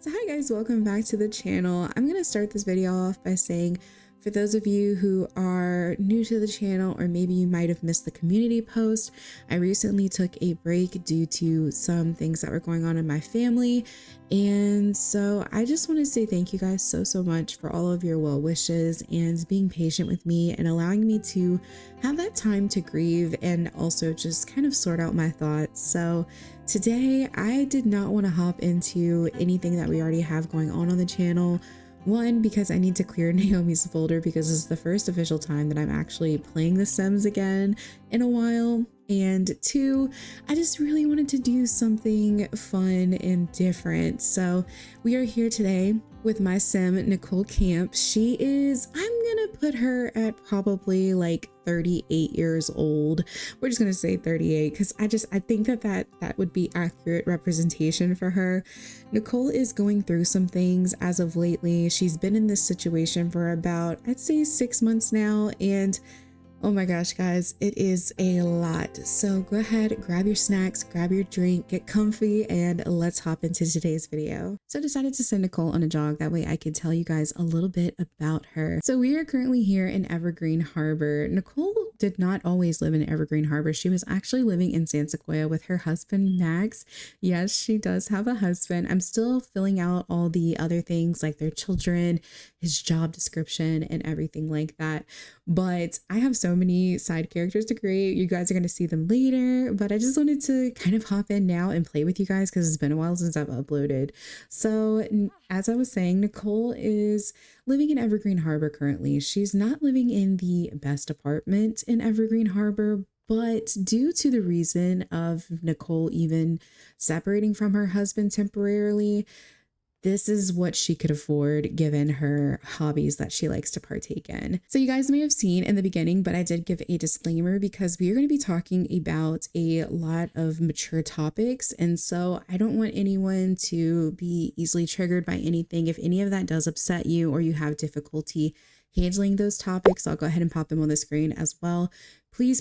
So hi guys, welcome back to the channel. I'm going to start this video off by saying, for those of you who are new to the channel, or maybe you might have missed the community post, I recently took a break due to some things that were going on in my family. And so I just want to say thank you guys so much for all of your well wishes and being patient with me and allowing me to have that time to grieve and also just kind of sort out my thoughts. So today I did not want to hop into anything that we already have going on the channel. One, because I need to clear Naomi's folder because it's the first official time that I'm actually playing The Sims again in a while. And two, I just really wanted to do something fun and different. So we are here today with my sim, Nicole Camp. She is, I'm gonna put her at probably like 38 years old. We're just gonna say 38 because I think that would be accurate representation for her. Nicole is going through some things as of lately. She's been in this situation for about, I'd say 6 months now, and oh my gosh, guys, it is a lot. So go ahead, grab your snacks, grab your drink, get comfy, and let's hop into today's video. So I decided to send Nicole on a jog. That way I could tell you guys a little bit about her. So we are currently here in Evergreen Harbor. Nicole did not always live in Evergreen Harbor. She was actually living in San Sequoia with her husband, Max. Yes, she does have a husband. I'm still filling out all the other things like their children, his job description, and everything like that. But I have so many side characters to create. You guys are going to see them later, but I just wanted to kind of hop in now and play with you guys because it's been a while since I've uploaded. So as I was saying, Nicole is living in Evergreen Harbor currently. She's not living in the best apartment in Evergreen Harbor, but due to the reason of Nicole even separating from her husband temporarily, this is what she could afford given her hobbies that she likes to partake in. So you guys may have seen in the beginning, but I did give a disclaimer because we are going to be talking about a lot of mature topics. And so I don't want anyone to be easily triggered by anything. If any of that does upset you or you have difficulty handling those topics, I'll go ahead and pop them on the screen as well. Please,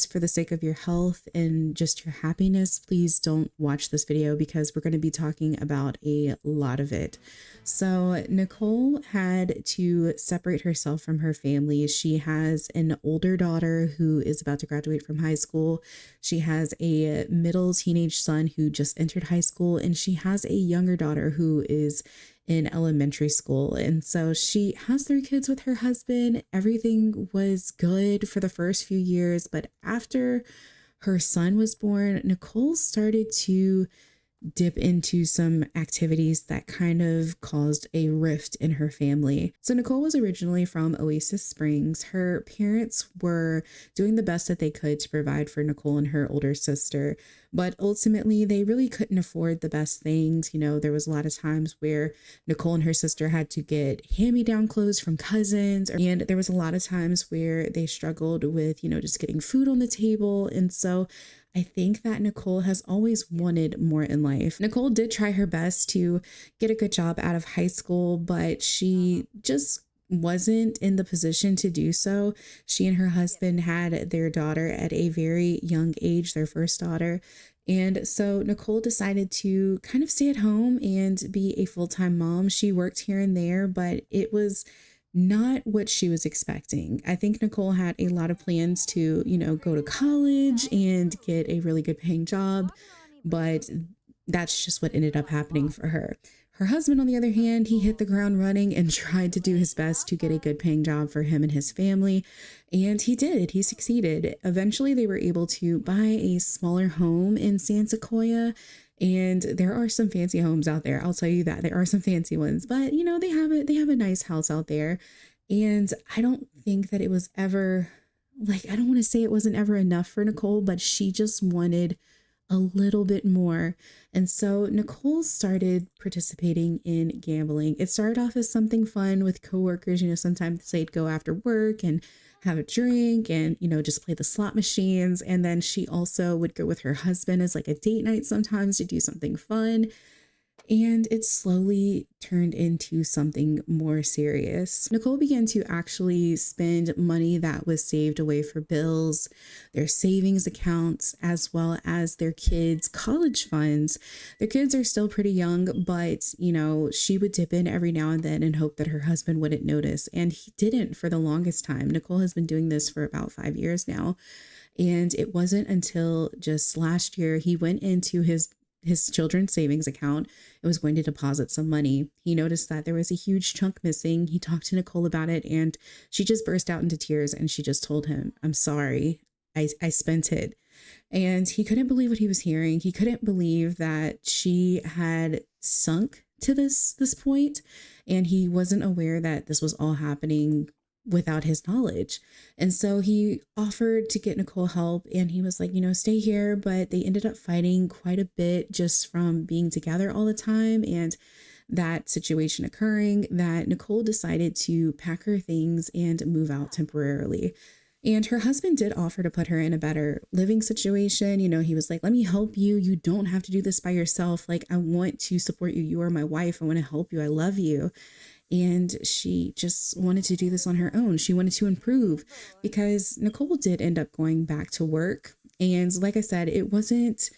for the sake of your health and just your happiness, please don't watch this video because we're going to be talking about a lot of it. So Nicole had to separate herself from her family. She has an older daughter who is about to graduate from high school. She has a middle teenage son who just entered high school, and she has a younger daughter who is in elementary school. And so she has 3 kids with her husband. Everything was good for the first few years, but after her son was born, Nicole started to dip into some activities that kind of caused a rift in her family. So Nicole was originally from Oasis Springs. Her parents were doing the best that they could to provide for Nicole and her older sister, but ultimately they really couldn't afford the best things. You know, there was a lot of times where Nicole and her sister had to get hand-me-down clothes from cousins, and there was a lot of times where they struggled with, you know, just getting food on the table. And so I think that Nicole has always wanted more in life. Nicole did try her best to get a good job out of high school, but she just wasn't in the position to do so. She and her husband had their daughter at a very young age, their first daughter. And so Nicole decided to kind of stay at home and be a full-time mom. She worked here and there, but it was not what she was expecting. I think Nicole had a lot of plans to, you know, go to college and get a really good paying job, but that's just what ended up happening for her. Her husband, on the other hand, he hit the ground running and tried to do his best to get a good paying job for him and his family. And he did. He succeeded. Eventually, they were able to buy a smaller home in San Sequoia. And there are some fancy homes out there. I'll tell you that there are some fancy ones, but you know, they have a nice house out there. And I don't think that it was ever, like, I don't want to say it wasn't ever enough for Nicole, but she just wanted a little bit more. And so Nicole started participating in gambling. It started off as something fun with coworkers. You know, sometimes they'd go after work and have a drink and, you know, just play the slot machines. And then she also would go with her husband as like a date night sometimes to do something fun. and it slowly turned into something more serious. Nicole began to actually spend money that was saved away for bills, their savings accounts, as well as their kids' college funds. Their kids are still pretty young, but she would dip in every now and then and hope that her husband wouldn't notice. And he didn't for the longest time. Nicole has been doing this for about 5 years now. And it wasn't until just last year he went into his children's savings account and was going to deposit some money. He noticed that there was a huge chunk missing. He talked to Nicole about it, and she just burst out into tears, and she just told him, "I'm sorry. I spent it." And he couldn't believe what he was hearing. He couldn't believe that she had sunk to this point, and he wasn't aware that this was all happening without his knowledge. And so he offered to get Nicole help, and he was like, stay here. But they ended up fighting quite a bit just from being together all the time, and that situation occurring, that Nicole decided to pack her things and move out temporarily. And her husband did offer to put her in a better living situation. He was like, "Let me help you. You don't have to do this by yourself. Like, I want to support you. You are my wife. I want to help you. I love you." And she just wanted to do this on her own. She wanted to improve, because Nicole did end up going back to work. And like I said, it wasn't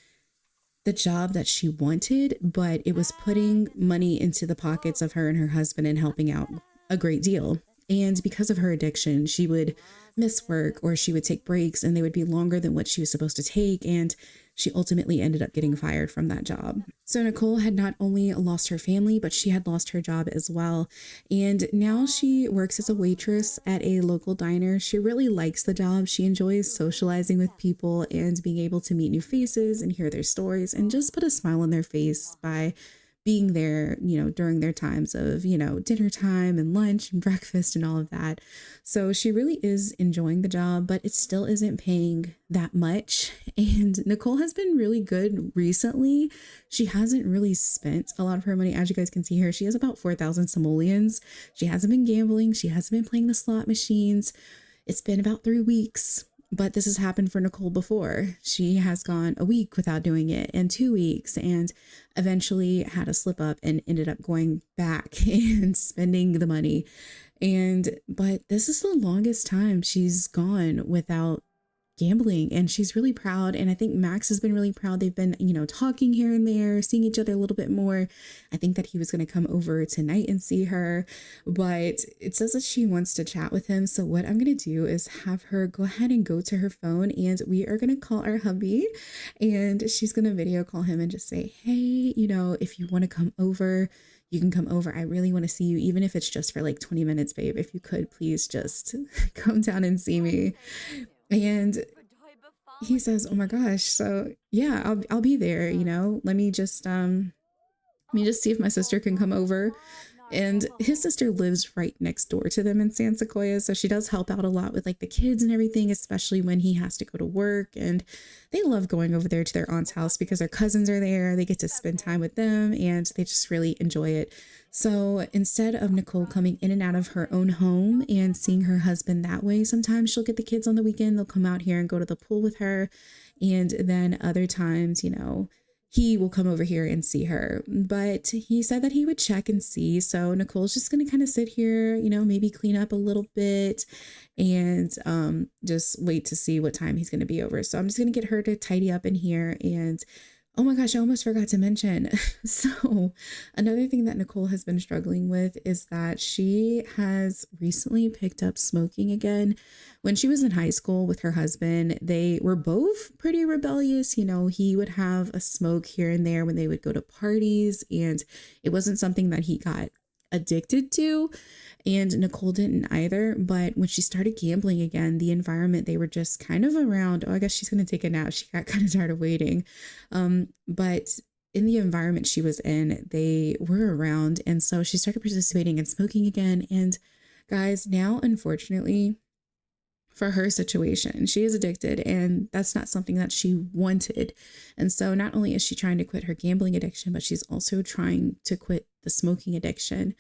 the job that she wanted, but it was putting money into the pockets of her and her husband and helping out a great deal. And because of her addiction, she would miss work, or she would take breaks, and they would be longer than what she was supposed to take. And she ultimately ended up getting fired from that job. So Nicole had not only lost her family, but she had lost her job as well. And now she works as a waitress at a local diner. She really likes the job. She enjoys socializing with people and being able to meet new faces and hear their stories and just put a smile on their face by being there, during their times of, dinner time and lunch and breakfast and all of that. So she really is enjoying the job, but it still isn't paying that much. And Nicole has been really good recently. She hasn't really spent a lot of her money. As you guys can see here, she has about 4,000 simoleons. She hasn't been gambling. She hasn't been playing the slot machines. It's been about 3 weeks. But this has happened for Nicole before. She has gone a week without doing it, and 2 weeks, and eventually had a slip up and ended up going back and spending the money. But this is the longest time she's gone without gambling, and she's really proud. And I think Max has been really proud. They've been, talking here and there, seeing each other a little bit more. I think that he was going to come over tonight and see her, but it says that she wants to chat with him. So what I'm going to do is have her go ahead and go to her phone, and we are going to call our hubby, and she's going to video call him and just say, "Hey, if you want to come over, you can come over. I really want to see you, even if it's just for like 20 minutes, babe. If you could please just come down and see me." And he says, "Oh my gosh, so yeah, I'll be there, let me just see if my sister can come over." And his sister lives right next door to them in San Sequoia, so she does help out a lot with like the kids and everything, especially when he has to go to work. And they love going over there to their aunt's house because their cousins are there. They get to spend time with them, and they just really enjoy it. So instead of Nicole coming in and out of her own home and seeing her husband that way, sometimes she'll get the kids on the weekend. They'll come out here and go to the pool with her. And then other times, he will come over here and see her. But he said that he would check and see. So Nicole's just going to kind of sit here, maybe clean up a little bit, and just wait to see what time he's going to be over. So I'm just going to get her to tidy up in here. And oh my gosh, I almost forgot to mention. So another thing that Nicole has been struggling with is that she has recently picked up smoking again. When she was in high school with her husband, they were both pretty rebellious. He would have a smoke here and there when they would go to parties, and it wasn't something that he got addicted to. And Nicole didn't either. But when she started gambling again, the environment they were just kind of around, oh, I guess she's going to take a nap. She got kind of tired of waiting. But in the environment she was in, they were around. And so she started participating in smoking again. And guys, now, unfortunately, for her situation, she is addicted, and that's not something that she wanted. And so not only is she trying to quit her gambling addiction, but she's also trying to quit the smoking addiction.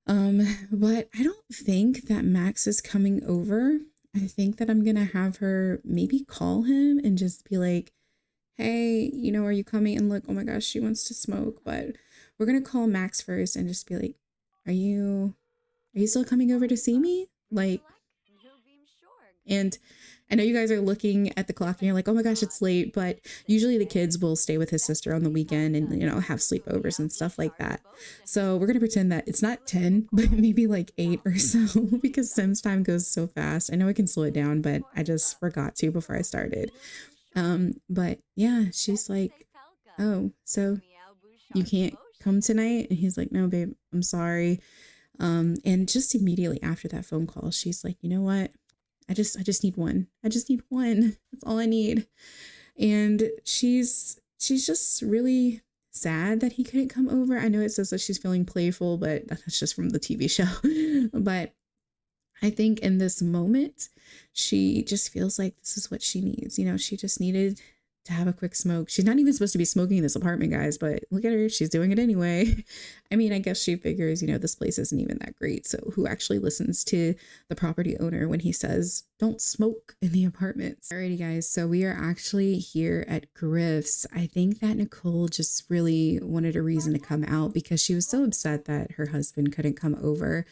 But I don't think that Max is coming over. I think that I'm gonna have her maybe call him and just be like, "Hey, are you coming?" And look, oh my gosh, she wants to smoke, but we're gonna call Max first and just be like, are you still coming over to see me? Like, and I know you guys are looking at the clock and you're like, oh my gosh, it's late. But usually the kids will stay with his sister on the weekend and, you know, have sleepovers and stuff like that. So we're going to pretend that it's not 10, but maybe like 8 or so because Sims time goes so fast. I know I can slow it down, but I just forgot to before I started. But yeah, she's like, oh, so you can't come tonight? And he's like, no, babe, I'm sorry. And just immediately after that phone call, she's like, you know what? I just need one. I just need one. That's all I need. And she's just really sad that he couldn't come over. I know it says that she's feeling playful, but that's just from the TV show. But I think in this moment, she just feels like this is what she needs. You know, she just needed to have a quick smoke. She's not even supposed to be smoking in this apartment, guys, but look at her. She's doing it anyway. I mean, I guess she figures, you know, this place isn't even that great. So who actually listens to the property owner when he says, don't smoke in the apartments? Alrighty, guys. So we are actually here at Griff's. I think that Nicole just really wanted a reason to come out because she was so upset that her husband couldn't come over.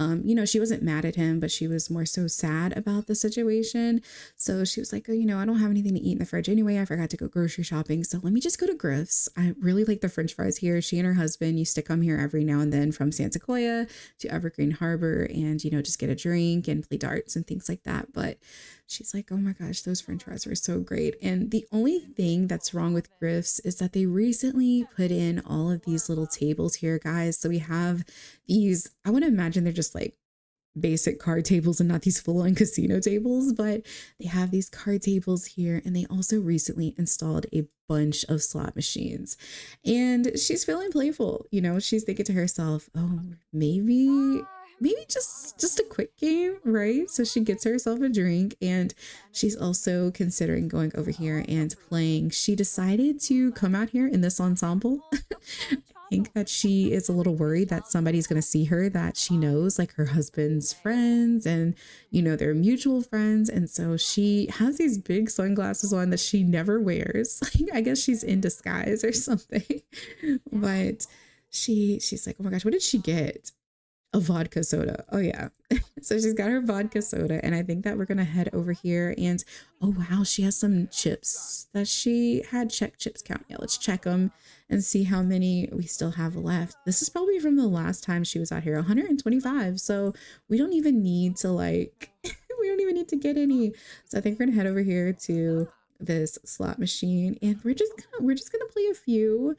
You know, she wasn't mad at him, but she was more so sad about the situation. So she was like, oh, you know, I don't have anything to eat in the fridge anyway. I forgot to go grocery shopping. So let me just go to Griff's. I really like the French fries here. She and her husband used to come here every now and then from Santa Clara to Evergreen Harbor and, you know, just get a drink and play darts and things like that. But she's like, oh my gosh, those French fries were so great. And the only thing that's wrong with Griff's is that they recently put in all of these little tables here, guys. So we have these, I want to imagine they're just like basic card tables and not these full-on casino tables, but they have these card tables here, and they also recently installed a bunch of slot machines. And she's feeling playful, you know, she's thinking to herself, oh, maybe just a quick game, right? So she gets herself a drink, and she's also considering going over here and playing. She decided to come out here in this ensemble. I think that she is a little worried that somebody's going to see her that she knows, like her husband's friends, and, you know, they're mutual friends. And so she has these big sunglasses on that she never wears. Like, I guess she's in disguise or something. But she's like, oh my gosh, what did she get? A vodka soda. Oh yeah. So she's got her vodka soda, and I think that we're gonna head over here and, oh wow, she has some chips that she had. Check chips count. Yeah, let's check them and see how many we still have left. This is probably from the last time she was out here, 125. So we don't even need to like we don't even need to get any. So I think we're gonna head over here to this slot machine, and we're just gonna play a few.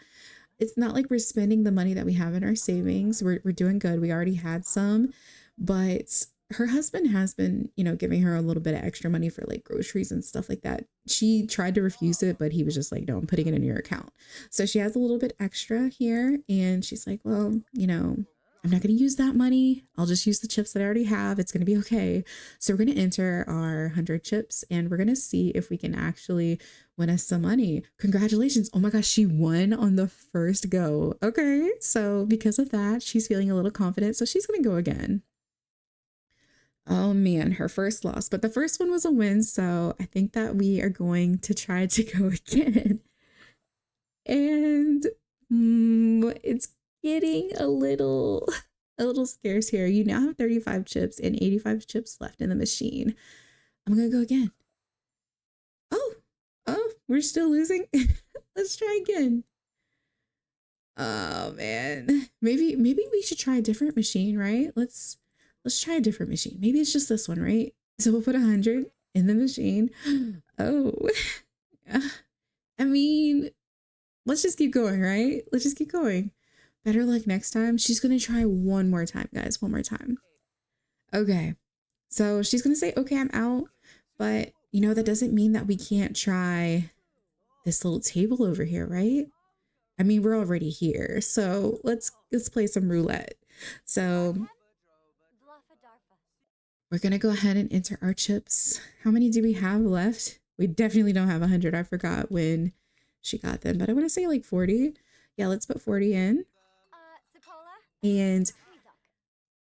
It's not like we're spending the money that we have in our savings. We're doing good. We already had some, but her husband has been, you know, giving her a little bit of extra money for like groceries and stuff like that. She tried to refuse it, but he was just like, no, I'm putting it in your account. So she has a little bit extra here, and she's like, well, you know, I'm not going to use that money. I'll just use the chips that I already have. It's going to be okay. So we're going to enter our 100 chips, and we're going to see if we can actually win us some money. Congratulations. Oh my gosh, she won on the first go. Okay. So because of that, she's feeling a little confident. So she's going to go again. Oh man, her first loss, but the first one was a win. So I think that we are going to try to go again. And it's getting a little scarce here. You now have 35 chips and 85 chips left in the machine. I'm gonna go again. Oh, we're still losing. Let's try again. Oh man, maybe we should try a different machine, right? Let's try a different machine. Maybe it's just this one, right? So we'll put 100 in the machine. Oh, I mean, let's just keep going, right? Let's just keep going. Better luck next time. She's going to try one more time, guys. One more time. Okay. So she's going to say, okay, I'm out. But, you know, that doesn't mean that we can't try this little table over here, right? I mean, we're already here. So let's play some roulette. So we're going to go ahead and enter our chips. How many do we have left? We definitely don't have 100. I forgot when she got them, but I want to say like 40. Yeah, let's put 40 in. And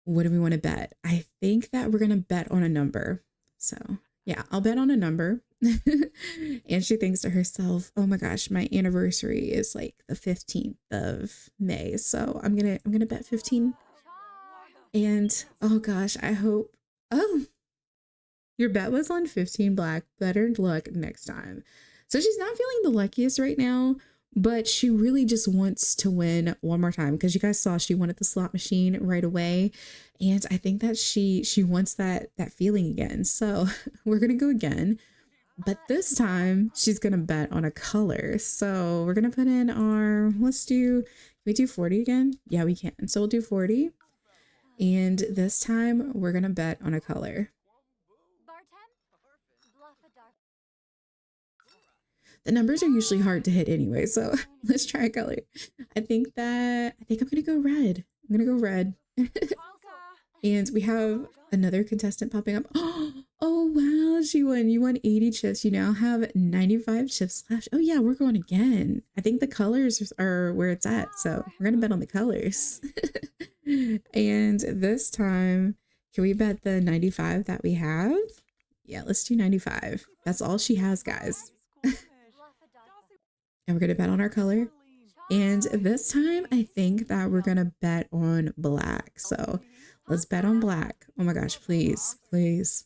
what do we want to bet? I think that we're going to bet on a number. So yeah, I'll bet on a number. And she thinks to herself, oh my gosh, my anniversary is like the 15th of May. So I'm gonna bet 15. And oh gosh, I hope, oh, your bet was on 15 black. Better luck next time. So she's not feeling the luckiest right now, but she really just wants to win one more time because you guys saw she wanted the slot machine right away. And I think that she wants that feeling again. So we're gonna go again. But this time she's gonna bet on a color. So we're gonna put in our, can we do 40 again? Yeah, we can. So we'll do 40. And this time we're gonna bet on a color. The numbers are usually hard to hit anyway, so let's try a color. I think I'm gonna go red. I'm gonna go red. And we have another contestant popping up. Oh wow, she won. You won 80 chips. You now have 95 chips left. Oh yeah, we're going again. I think the colors are where it's at, so we're gonna bet on the colors. And this time, can we bet the 95 that we have? Yeah, let's do 95. That's all she has, guys. And we're gonna bet on our color. And this time, I think that we're gonna bet on black. So let's bet on black. Oh my gosh, please, please.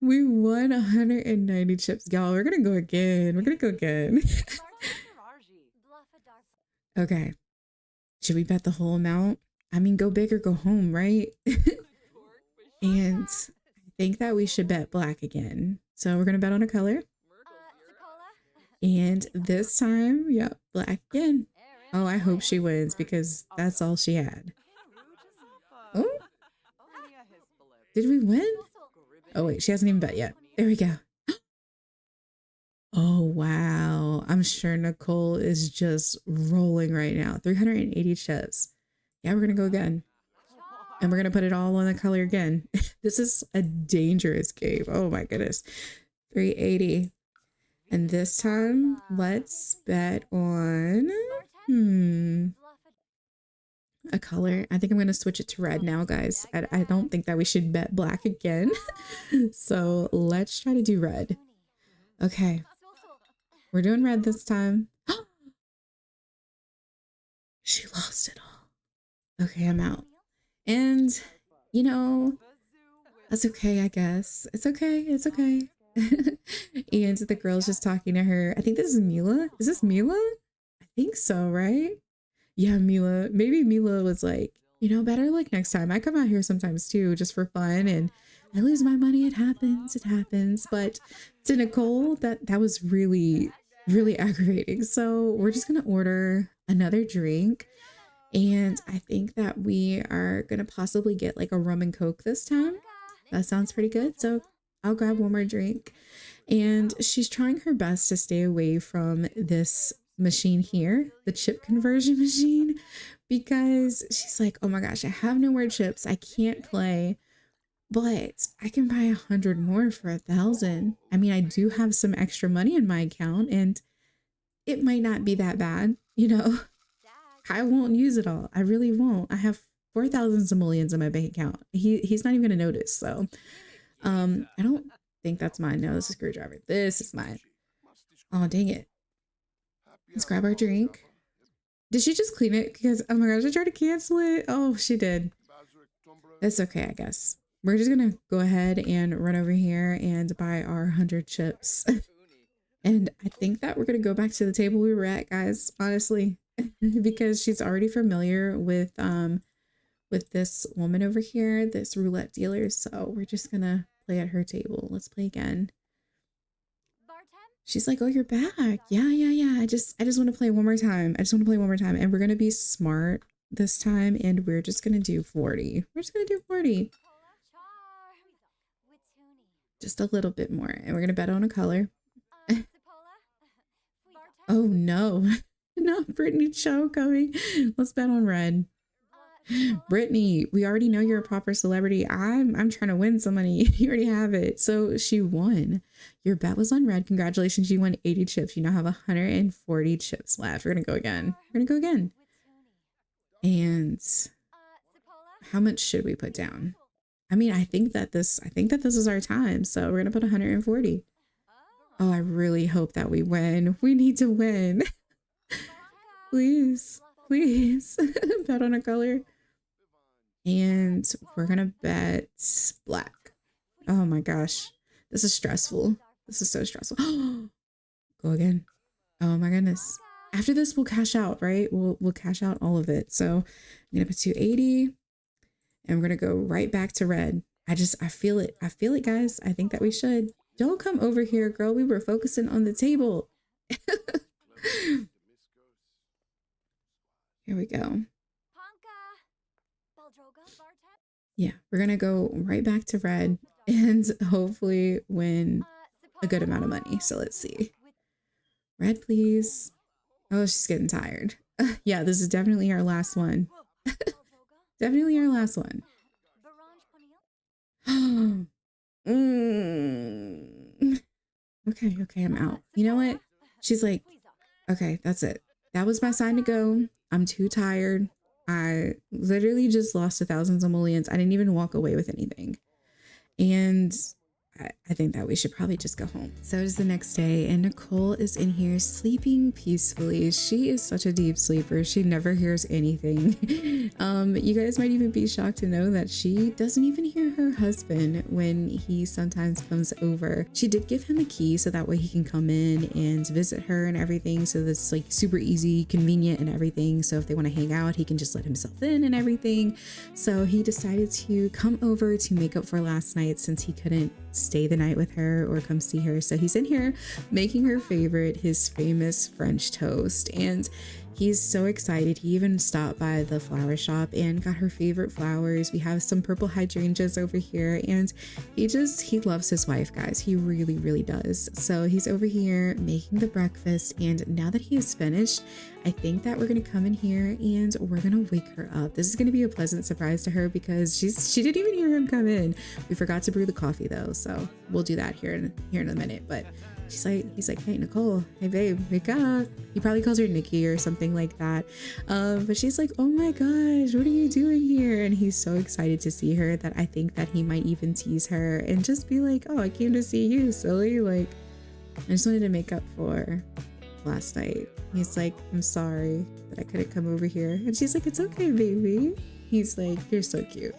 We won 190 chips. Y'all, we're gonna go again. We're gonna go again. Okay. Should we bet the whole amount? I mean, go big or go home, right? And I think that we should bet black again. So we're gonna bet on a color. And this time, yep, black again. Oh, I hope she wins because that's all she had. Oh, did we win? Oh wait, she hasn't even bet yet. There we go. Oh wow, I'm sure Nicole is just rolling right now. 380 chips. Yeah, we're gonna go again. And we're gonna put it all on the color again. This is a dangerous game. Oh my goodness. 380. And this time, let's bet on a color. I think I'm going to switch it to red now, guys. I don't think that we should bet black again. So let's try to do red. Okay. We're doing red this time. She lost it all. Okay, I'm out. And, you know, that's okay, I guess. It's okay. It's okay. And the girl's just talking to her. I think this is Mila. Is this Mila? I think so, right? Yeah, Mila. Maybe Mila was like, you know, better luck next time. I come out here sometimes too, just for fun, and I lose my money. It happens. It happens. But to Nicole, that was really, really aggravating. So we're just gonna order another drink. And I think that we are gonna possibly get like a rum and coke this time. That sounds pretty good. So I'll grab one more drink. And she's trying her best to stay away from this machine here, the chip conversion machine, because she's like, oh my gosh, I have no more chips. I can't play, but I can buy 100 more for 1,000. I mean, I do have some extra money in my account and it might not be that bad, you know. I won't use it all. I really won't. I have 4,000 simoleons in my bank account. He's not even gonna notice. So I don't think that's mine. No, this is a screwdriver. This is mine. Oh, dang it. Let's grab our drink. Did she just clean it? Because, oh my gosh, I tried to cancel it. Oh, she did. That's okay, I guess. We're just going to go ahead and run over here and buy our 100 chips. And I think that we're going to go back to the table we were at, guys, honestly, because she's already familiar with this woman over here, this roulette dealer. So we're just going to play at her table. Let's play again. She's like, oh, you're back. Yeah. I just want to play one more time. And we're going to be smart this time. And we're just going to do 40. We're just going to do 40. Just a little bit more. And we're going to bet on a color. Oh, no. Not Brittany Cho coming. Let's bet on red. Brittany, we already know you're a proper celebrity. I'm trying to win some money. You already have it. So she won. Your bet was on red. Congratulations. You won 80 chips. You now have 140 chips left. We're going to go again. And how much should we put down? I mean, I think that this is our time. So we're gonna put 140. Oh, I really hope that we win. We need to win. Please, please bet on a color. And we're gonna bet black. Oh my gosh. This is stressful. This is so stressful. Go again. Oh my goodness. After this, we'll cash out, right? We'll cash out all of it. So I'm gonna put 280 and we're gonna go right back to red. I feel it. I feel it, guys. I think that we should. Don't come over here, girl. We were focusing on the table. Here we go. Yeah, we're gonna go right back to red and hopefully win a good amount of money. So let's see. Red, please. Oh, she's getting tired. Yeah, this is definitely our last one. Definitely our last one. Okay, I'm out. You know what? She's like, okay, that's it. That was my sign to go. I'm too tired. I literally just lost 1,000 simoleons. I didn't even walk away with anything. And I think that we should probably just go home. So it is the next day and Nicole is in here sleeping peacefully. She is such a deep sleeper. She never hears anything. You guys might even be shocked to know that she doesn't even hear her husband when he sometimes comes over. She did give him a key so that way he can come in and visit her and everything. So that's like super easy, convenient and everything. So if they want to hang out, he can just let himself in and everything. So he decided to come over to make up for last night since he couldn't stay the night with her or come see her. So he's in here making her favorite, his famous French toast, and he's so excited. He even stopped by the flower shop and got her favorite flowers. We have some purple hydrangeas over here, and he loves his wife, guys. He really does. So he's over here making the breakfast, and now that he is finished, I think that we're gonna come in here and we're gonna wake her up. This is gonna be a pleasant surprise to her because she didn't even hear him come in. We forgot to brew the coffee though, so we'll do that here in a minute. But he's like, hey Nicole, hey babe, wake up. He probably calls her Nikki or something like that. But she's like, oh my gosh, what are you doing here? And he's so excited to see her that I think that he might even tease her and just be like, oh, I came to see you, silly. Like, I just wanted to make up for last night. He's like, I'm sorry that I couldn't come over here. And she's like, it's okay, baby. He's like, you're so cute.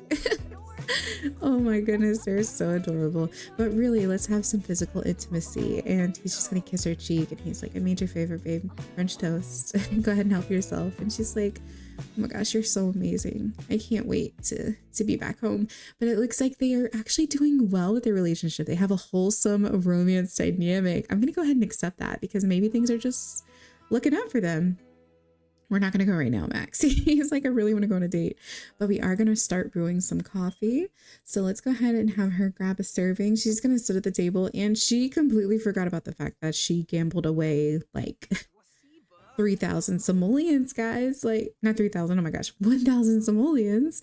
Oh my goodness, they're so adorable. But really, let's have some physical intimacy. And he's just gonna kiss her cheek and he's like, I made your favorite, babe, French toast. Go ahead and help yourself. And she's like, oh my gosh, you're so amazing. I can't wait to be back home. But it looks like they are actually doing well with their relationship. They have a wholesome romance dynamic. I'm gonna go ahead and accept that because maybe things are just looking up for them. We're not going to go right now, Max. He's like, I really want to go on a date, but we are going to start brewing some coffee. So let's go ahead and have her grab a serving. She's going to sit at the table and she completely forgot about the fact that she gambled away like 3,000 simoleons, guys. Like, not 3,000. Oh my gosh, 1,000 simoleons.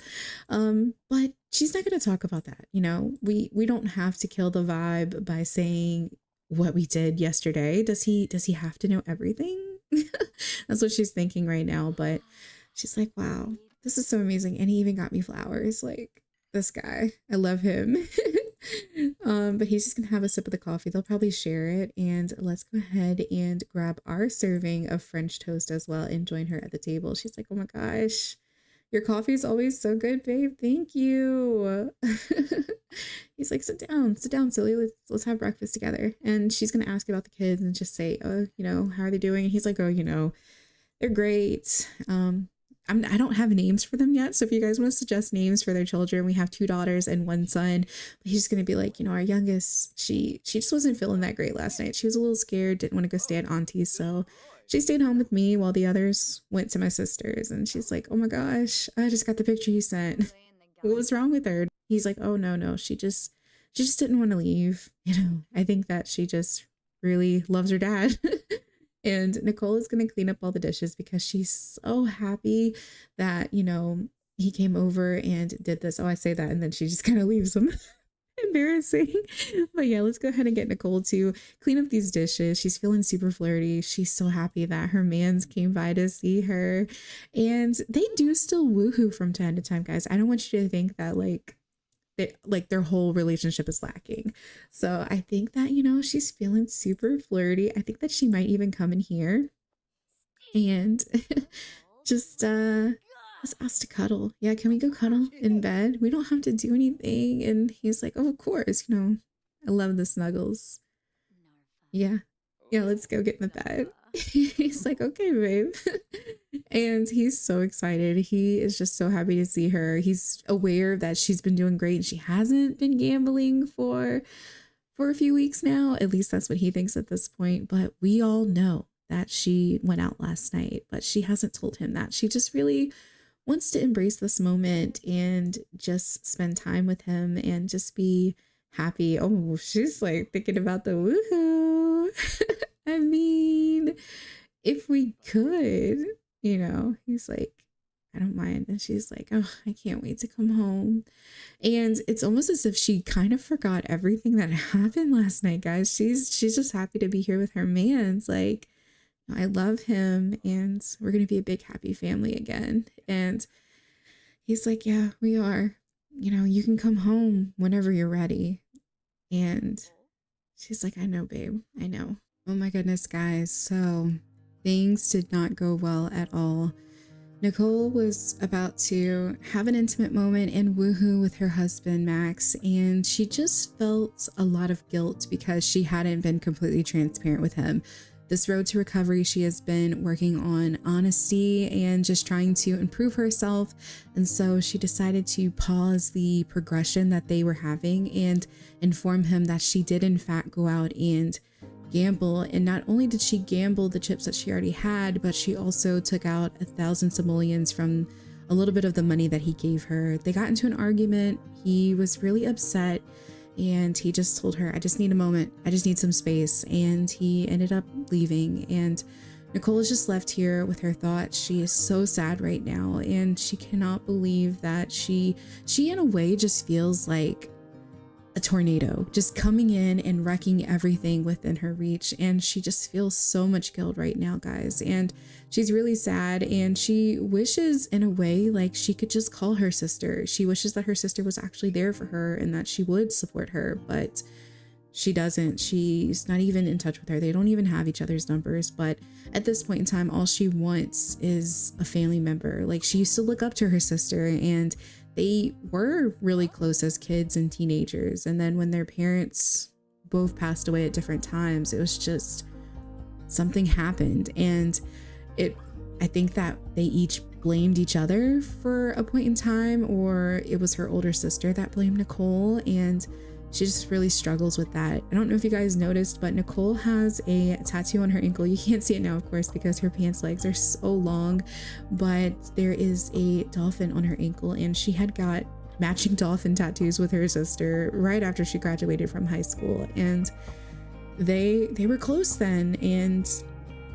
But she's not going to talk about that. You know, we don't have to kill the vibe by saying what we did yesterday. Does he have to know everything? That's what she's thinking right now. But she's like, wow, this is so amazing. And he even got me flowers. Like, this guy, I love him. But he's just gonna have a sip of the coffee. They'll probably share it. And let's go ahead and grab our serving of French toast as well and join her at the table. She's like, oh my gosh, your coffee is always so good, babe. Thank you. He's like, sit down, silly. Let's have breakfast together. And she's gonna ask about the kids and just say, oh, you know, how are they doing? And he's like, oh, you know, they're great. I don't have names for them yet. So if you guys want to suggest names for their children, we have 2 daughters and 1 son. But he's just gonna be like, you know, our youngest, she just wasn't feeling that great last night. She was a little scared, didn't want to go stay at auntie's, so she stayed home with me while the others went to my sister's. And she's like, oh my gosh, I just got the picture you sent. What was wrong with her? He's like, oh no, she just didn't want to leave. You know, I think that she just really loves her dad. And Nicole is going to clean up all the dishes because she's so happy that, you know, he came over and did this. Oh, I say that. And then she just kind of leaves him. Embarrassing. But yeah, let's go ahead and get Nicole to clean up these dishes. She's feeling super flirty. She's so happy that her mans came by to see her. And they do still woohoo from time to time, guys. I don't want you to think that like like their whole relationship is lacking. So I think that, you know, she's feeling super flirty. I think that she might even come in here and just ask to cuddle. Yeah, can we go cuddle in bed? We don't have to do anything. And he's like, oh, of course, you know, I love the snuggles. Yeah. Yeah, let's go get in the bed. He's like, okay, babe. And he's so excited. He is just so happy to see her. He's aware that she's been doing great and she hasn't been gambling for a few weeks now. At least that's what he thinks at this point. But we all know that she went out last night, but she hasn't told him that. She just really wants to embrace this moment and just spend time with him and just be happy. Oh, she's like thinking about the woohoo. I mean, if we could, you know, he's like, I don't mind. And she's like, oh, I can't wait to come home. And it's almost as if she kind of forgot everything that happened last night, guys. She's just happy to be here with her man. It's like, I love him and we're going to be a big happy family again. And he's like, yeah, we are. You know, you can come home whenever you're ready. And she's like, I know, babe. I know. Oh my goodness, guys. So things did not go well at all. Nicole was about to have an intimate moment and woohoo with her husband, Max, and she just felt a lot of guilt because she hadn't been completely transparent with him. This road to recovery, she has been working on honesty and just trying to improve herself. And so she decided to pause the progression that they were having and inform him that she did in fact go out and gamble. And not only did she gamble the chips that she already had, but she also took out 1,000 simoleons from a little bit of the money that he gave her. They got into an argument. He was really upset. And he just told her, I just need a moment. I just need some space. And he ended up leaving. And Nicole is just left here with her thoughts. She is so sad right now. And she cannot believe that she in a way just feels like a tornado just coming in and wrecking everything within her reach. And she just feels so much guilt right now, guys. And she's really sad. And she wishes in a way like she could just call her sister. She wishes that her sister was actually there for her and that she would support her, but she doesn't. She's not even in touch with her. They don't even have each other's numbers. But at this point in time, all she wants is a family member. Like, she used to look up to her sister and they were really close as kids and teenagers. And then when their parents both passed away at different times, it was just something happened. And I think that they each blamed each other for a point in time, or it was her older sister that blamed Nicole. And she just really struggles with that. I don't know if you guys noticed, but Nicole has a tattoo on her ankle. You can't see it now, of course, because her pants legs are so long, but there is a dolphin on her ankle, and she had got matching dolphin tattoos with her sister right after she graduated from high school. And they were close then. And,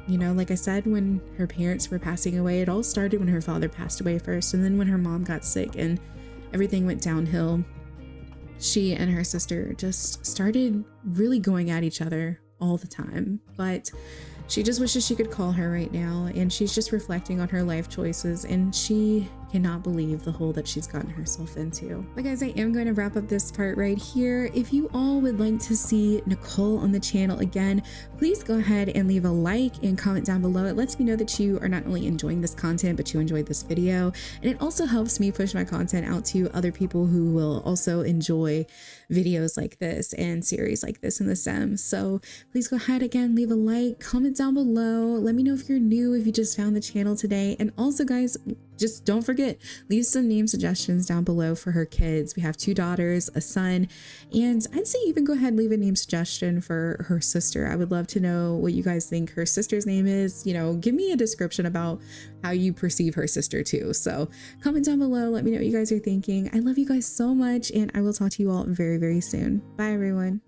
you know, like I said, when her parents were passing away, it all started when her father passed away first. And then when her mom got sick and everything went downhill, she and her sister just started really going at each other all the time. But she just wishes she could call her right now, and she's just reflecting on her life choices, and she cannot believe the hole that she's gotten herself into. But guys, I am going to wrap up this part right here. If you all would like to see Nicole on the channel again, please go ahead and leave a like and comment down below. It lets me know that you are not only enjoying this content, but you enjoyed this video. And it also helps me push my content out to other people who will also enjoy videos like this and series like this in The Sims. So please go ahead again, leave a like, comment down below. Let me know if you're new, if you just found the channel today. And also, guys, just don't forget, leave some name suggestions down below for her kids. We have 2 daughters, a son, and I'd say even go ahead and leave a name suggestion for her sister. I would love to know what you guys think her sister's name is. You know, give me a description about how you perceive her sister too. So comment down below, let me know what you guys are thinking. I love you guys so much, and I will talk to you all very, very soon. Bye, everyone.